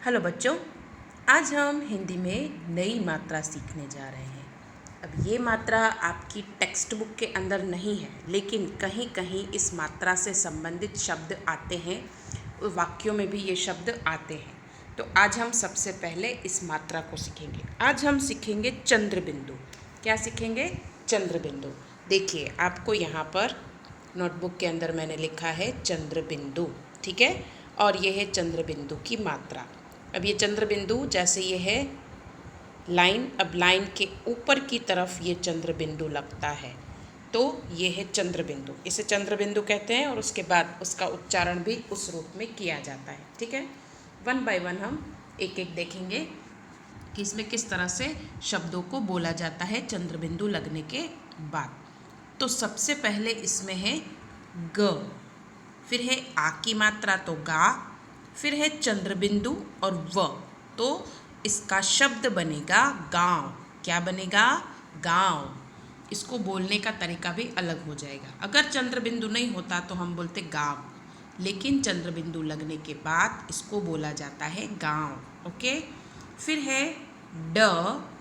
Hello बच्चों, आज हम हिंदी में नई मात्रा सीखने जा रहे हैं। अब ये मात्रा आपकी टेक्स्ट बुक के अंदर नहीं है, लेकिन कहीं कहीं इस मात्रा से संबंधित शब्द आते हैं, वाक्यों में भी ये शब्द आते हैं। तो आज हम सबसे पहले इस मात्रा को सीखेंगे। आज हम सीखेंगे चंद्र बिंदु। क्या सीखेंगे? चंद्र बिंदु। देखिए, आपको यहाँ पर नोटबुक के अंदर मैंने लिखा है चंद्र बिंदु, ठीक है। और ये है चंद्र बिंदु की मात्रा। अब ये चंद्र बिंदु जैसे ये है लाइन, अब लाइन के ऊपर की तरफ ये चंद्र बिंदु लगता है, तो ये है चंद्र बिंदु। इसे चंद्र बिंदु कहते हैं और उसके बाद उसका उच्चारण भी उस रूप में किया जाता है, ठीक है। वन बाय वन हम एक एक देखेंगे कि इसमें किस तरह से शब्दों को बोला जाता है चंद्र बिंदु लगने के बाद। तो सबसे पहले इसमें है ग, फिर है आ की मात्रा तो गा, फिर है चंद्र बिंदु और व, तो इसका शब्द बनेगा गांव। क्या बनेगा? गांव। इसको बोलने का तरीका भी अलग हो जाएगा। अगर चंद्र बिंदु नहीं होता तो हम बोलते गांव, लेकिन चंद्र बिंदु लगने के बाद इसको बोला जाता है गांव। ओके। फिर है ड,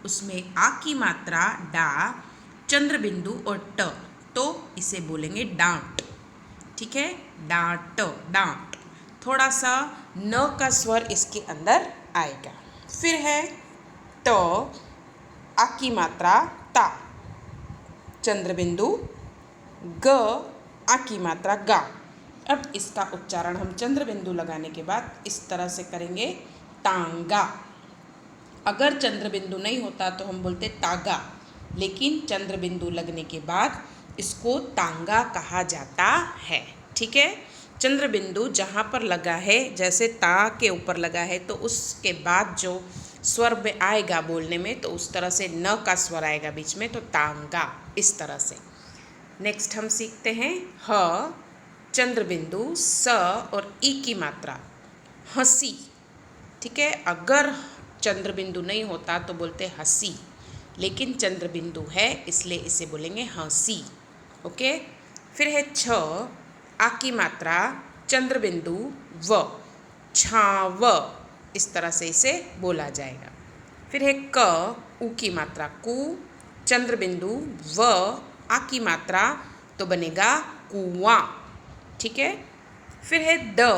उसमें आ की मात्रा डा, चंद्र बिंदु और ट, तो इसे बोलेंगे डांट, ठीक है। डांट, डांट। थोड़ा सा न का स्वर इसके अंदर आएगा। फिर है ट, आ की मात्रा ता, चंद्र बिंदु, ग, आ की मात्रा गा। अब इसका उच्चारण हम चंद्र बिंदु लगाने के बाद इस तरह से करेंगे, तांगा। अगर चंद्र बिंदु नहीं होता तो हम बोलते तागा, लेकिन चंद्र बिंदु लगने के बाद इसको तांगा कहा जाता है, ठीक है। चंद्र बिंदु जहाँ पर लगा है, जैसे ता के ऊपर लगा है, तो उसके बाद जो स्वर में आएगा बोलने में, तो उस तरह से न का स्वर आएगा बीच में, तो तांगा, इस तरह से। नेक्स्ट हम सीखते हैं ह, चंद्र बिंदु, स और ई की मात्रा, हंसी, ठीक है। अगर चंद्र बिंदु नहीं होता तो बोलते हंसी, लेकिन चंद्र बिंदु है इसलिए इसे बोलेंगे हंसी। ओके। फिर है छ, आ की मात्रा, चंद्र बिंदु, व, छाव, इस तरह से इसे बोला जाएगा। फिर है क, ऊ की मात्रा, कु, चंद्र बिंदु, व, आ की मात्रा, तो बनेगा कुआं, ठीक है। फिर है द,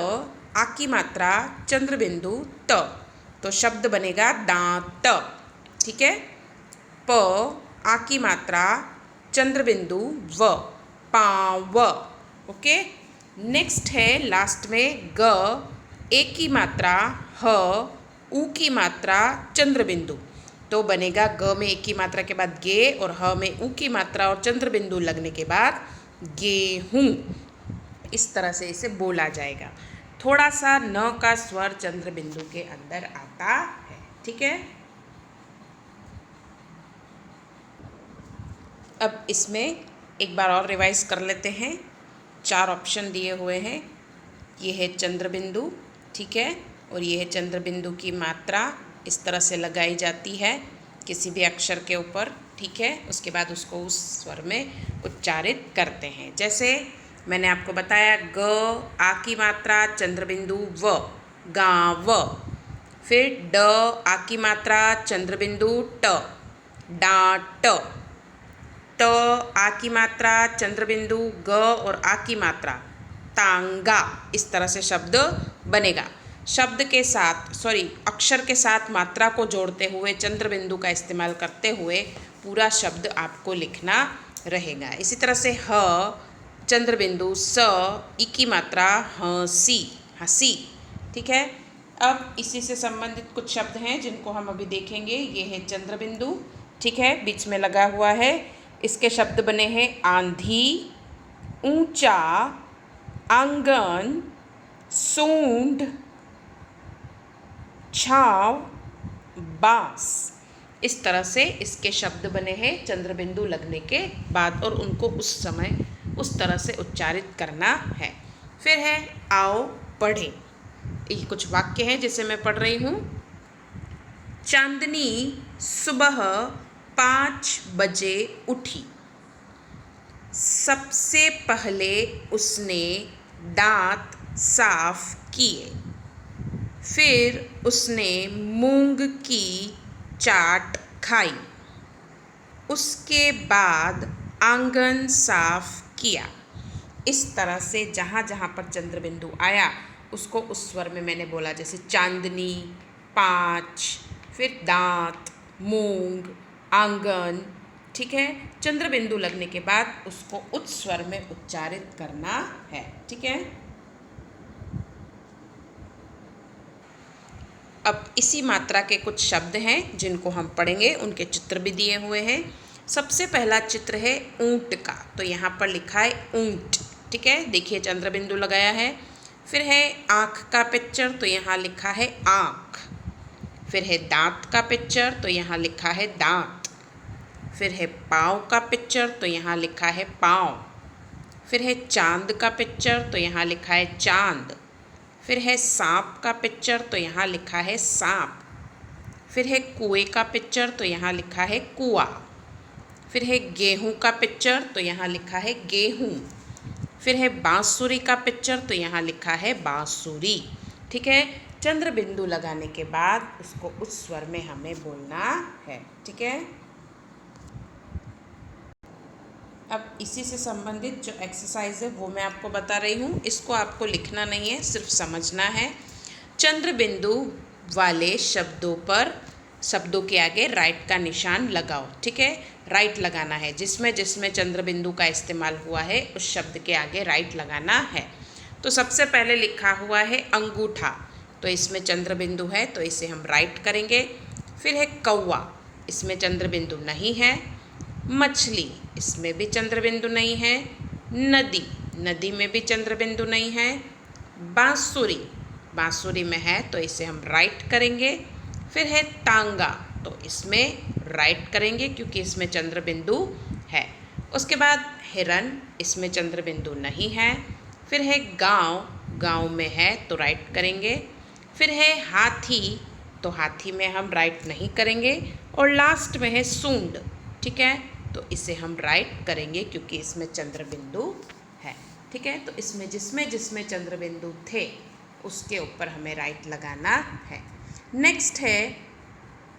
आ की मात्रा, चंद्र बिंदु, त, तो शब्द बनेगा दांत, ठीक है। प, आ की मात्रा, चंद्र बिंदु, व, पाव। ओके। नेक्स्ट है लास्ट में ग, ए की मात्रा, ह, ऊ की मात्रा, चंद्र बिंदु, तो बनेगा ग में एक की मात्रा के बाद गे और ह में ऊ की मात्रा और चंद्र बिंदु लगने के बाद गेहूं। इस तरह से इसे बोला जाएगा। थोड़ा सा न का स्वर चंद्र बिंदु के अंदर आता है, ठीक है। अब इसमें एक बार और रिवाइज कर लेते हैं। 4 ऑप्शन दिए हुए हैं। ये है चंद्र बिंदु, ठीक है, और ये है चंद्र बिंदु की मात्रा इस तरह से लगाई जाती है किसी भी अक्षर के ऊपर, ठीक है। उसके बाद उसको उस स्वर में उच्चारित करते हैं। जैसे मैंने आपको बताया, ग, आ की मात्रा, चंद्र बिंदु, व, गाँव। फिर ड, आ की मात्रा, चंद्र बिंदु, ट, डांट। ट, आ की मात्रा, चंद्र बिंदु, ग और आ की मात्रा, तांगा। इस तरह से शब्द बनेगा। शब्द के साथ, अक्षर के साथ मात्रा को जोड़ते हुए चंद्र बिंदु का इस्तेमाल करते हुए पूरा शब्द आपको लिखना रहेगा। इसी तरह से ह, चंद्र बिंदु, स, ई की मात्रा, हंसी, हंसी, ठीक है। अब इसी से संबंधित कुछ शब्द हैं जिनको हम अभी देखेंगे। ये है चंद्र बिंदु, ठीक है, बीच में लगा हुआ है। इसके शब्द बने हैं आंधी, ऊंचा, आंगन, सूंड, छाव, बांस। इस तरह से इसके शब्द बने हैं चंद्र बिंदु लगने के बाद, और उनको उस समय उस तरह से उच्चारित करना है। फिर है आओ पढ़ें। ये कुछ वाक्य हैं जिसे मैं पढ़ रही हूँ। चांदनी सुबह 5 बजे उठी। सबसे पहले उसने दांत साफ किए। फिर उसने मूंग की चाट खाई। उसके बाद आंगन साफ किया। इस तरह से जहाँ जहाँ पर चंद्र बिंदु आया उसको उस स्वर में मैंने बोला, जैसे चांदनी, 5, फिर दांत, मूंग, आंगन। ठीक है, चंद्र बिंदु लगने के बाद उसको उच्च स्वर में उच्चारित करना है। ठीक है, अब इसी मात्रा के कुछ शब्द हैं जिनको हम पढ़ेंगे, उनके चित्र भी दिए हुए हैं। सबसे पहला चित्र है ऊंट का, तो यहाँ पर लिखा है ऊंट। ठीक है, देखिए चंद्र बिंदु लगाया है। फिर है आँख का पिक्चर, तो यहाँ लिखा है आँख। फिर है दांत का पिक्चर, तो यहाँ लिखा है दांत। फिर है पाँव का पिक्चर, तो यहाँ लिखा है पाँव। फिर है चांद का पिक्चर, तो यहाँ लिखा है चांद। फिर है सांप का पिक्चर, तो यहाँ लिखा है सांप। फिर है कुएं का पिक्चर, तो यहाँ लिखा है कुआं। फिर है गेहूं का पिक्चर, तो यहाँ लिखा है गेहूं। फिर है बांसुरी का पिक्चर, तो यहाँ लिखा है बांसुरी। ठीक है, चंद्र बिंदु लगाने के बाद उसको उस स्वर में हमें बोलना है। ठीक है, अब इसी से संबंधित जो एक्सरसाइज है वो मैं आपको बता रही हूँ। इसको आपको लिखना नहीं है, सिर्फ समझना है। चंद्र बिंदु वाले शब्दों पर शब्दों के आगे राइट का निशान लगाओ। ठीक है, राइट लगाना है। जिसमें जिसमें चंद्र बिंदु का इस्तेमाल हुआ है उस शब्द के आगे राइट लगाना है। तो सबसे पहले लिखा हुआ है अंगूठा, तो इसमें चंद्र बिंदु है तो इसे हम राइट करेंगे। फिर है कौवा, इसमें चंद्र बिंदु नहीं है। मछली, इसमें भी चंद्र बिंदु नहीं है। नदी, नदी में भी चंद्र बिंदु नहीं है। बांसुरी, बांसुरी में है तो इसे हम राइट करेंगे। फिर है तांगा, तो इसमें राइट करेंगे क्योंकि इसमें चंद्र बिंदु है। उसके बाद हिरन, इसमें चंद्र बिंदु नहीं है। फिर है गांव, गांव में है तो राइट करेंगे। फिर है हाथी, तो हाथी में हम राइट नहीं करेंगे। और लास्ट में है सूंड। ठीक है, तो इसे हम राइट करेंगे क्योंकि इसमें चंद्र बिंदु है। ठीक है, तो इसमें जिसमें जिसमें चंद्र बिंदु थे उसके ऊपर हमें राइट लगाना है। नेक्स्ट है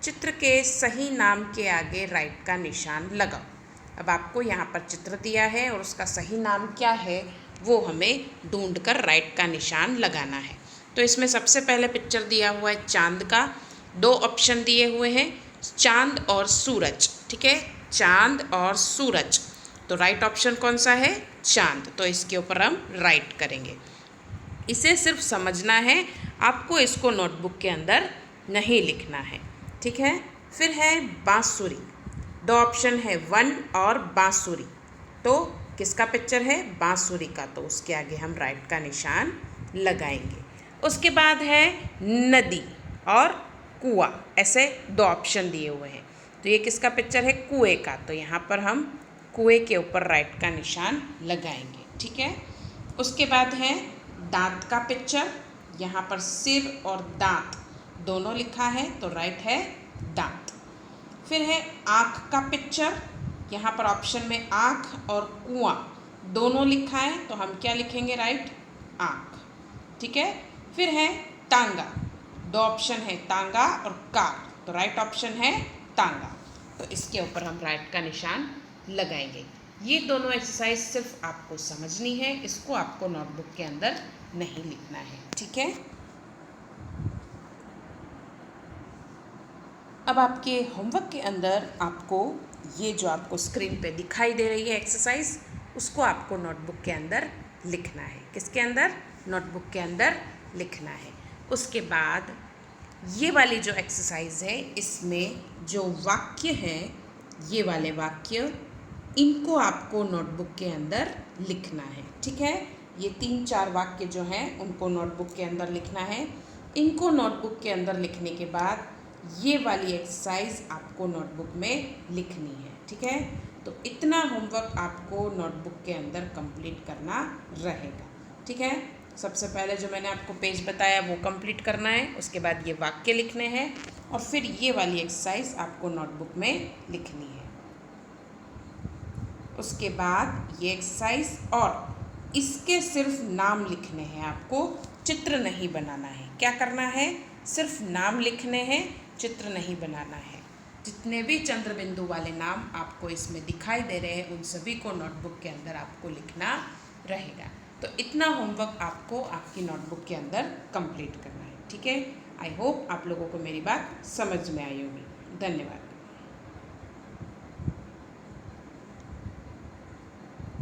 चित्र के सही नाम के आगे राइट का निशान लगाओ। अब आपको यहाँ पर चित्र दिया है और उसका सही नाम क्या है वो हमें ढूंढकर राइट का निशान लगाना है। तो इसमें सबसे पहले पिक्चर दिया हुआ है चांद का। 2 ऑप्शन दिए हुए हैं, चांद और सूरज। ठीक है, चांद और सूरज, तो राइट ऑप्शन कौन सा है? चांद, तो इसके ऊपर हम राइट करेंगे। इसे सिर्फ समझना है, आपको इसको नोटबुक के अंदर नहीं लिखना है। ठीक है, फिर है बांसुरी। 2 ऑप्शन है वन और बांसुरी, तो किसका पिक्चर है? बांसुरी का, तो उसके आगे हम राइट का निशान लगाएंगे। उसके बाद है नदी और कुआं, ऐसे 2 ऑप्शन दिए हुए हैं, तो ये किसका पिक्चर है? कुएं का, तो यहाँ पर हम कुएं के ऊपर राइट का निशान लगाएंगे। ठीक है, उसके बाद है दांत का पिक्चर। यहाँ पर सिर और दांत दोनों लिखा है तो राइट है दांत। फिर है आँख का पिक्चर। यहाँ पर ऑप्शन में आँख और कुआं दोनों लिखा है तो हम क्या लिखेंगे? राइट, आँख। ठीक है, फिर है टांगा। 2 ऑप्शन है तांगा और कार, तो राइट ऑप्शन है तांगा, तो इसके ऊपर हम राइट का निशान लगाएंगे। ये दोनों एक्सरसाइज सिर्फ आपको समझनी है, इसको आपको नोटबुक के अंदर नहीं लिखना है। ठीक है, अब आपके होमवर्क के अंदर आपको ये जो आपको स्क्रीन पे दिखाई दे रही है एक्सरसाइज, उसको आपको नोटबुक के अंदर लिखना है। किसके अंदर? नोटबुक के अंदर लिखना है। उसके बाद ये वाली जो एक्सरसाइज है इसमें जो वाक्य हैं, ये वाले वाक्य, इनको आपको नोटबुक के अंदर लिखना है। ठीक है, ये 3-4 वाक्य जो हैं उनको नोटबुक के अंदर लिखना है। इनको नोटबुक के अंदर लिखने के बाद ये वाली एक्सरसाइज आपको नोटबुक में लिखनी है। ठीक है, तो इतना होमवर्क आपको नोटबुक के अंदर कंप्लीट करना रहेगा। ठीक है, सबसे पहले जो मैंने आपको पेज बताया वो कंप्लीट करना है, उसके बाद ये वाक्य लिखने हैं और फिर ये वाली एक्सरसाइज आपको नोटबुक में लिखनी है। उसके बाद ये एक्सरसाइज और इसके सिर्फ नाम लिखने हैं, आपको चित्र नहीं बनाना है। क्या करना है, सिर्फ नाम लिखने हैं, चित्र नहीं बनाना है। जितने भी चंद्र बिंदु वाले नाम आपको इसमें दिखाई दे रहे हैं उन सभी को नोटबुक के अंदर आपको लिखना रहेगा। तो इतना होमवर्क आपको आपकी नोटबुक के अंदर कंप्लीट करना है, ठीक है। आई होप आप लोगों को मेरी बात समझ में आई होगी। धन्यवाद।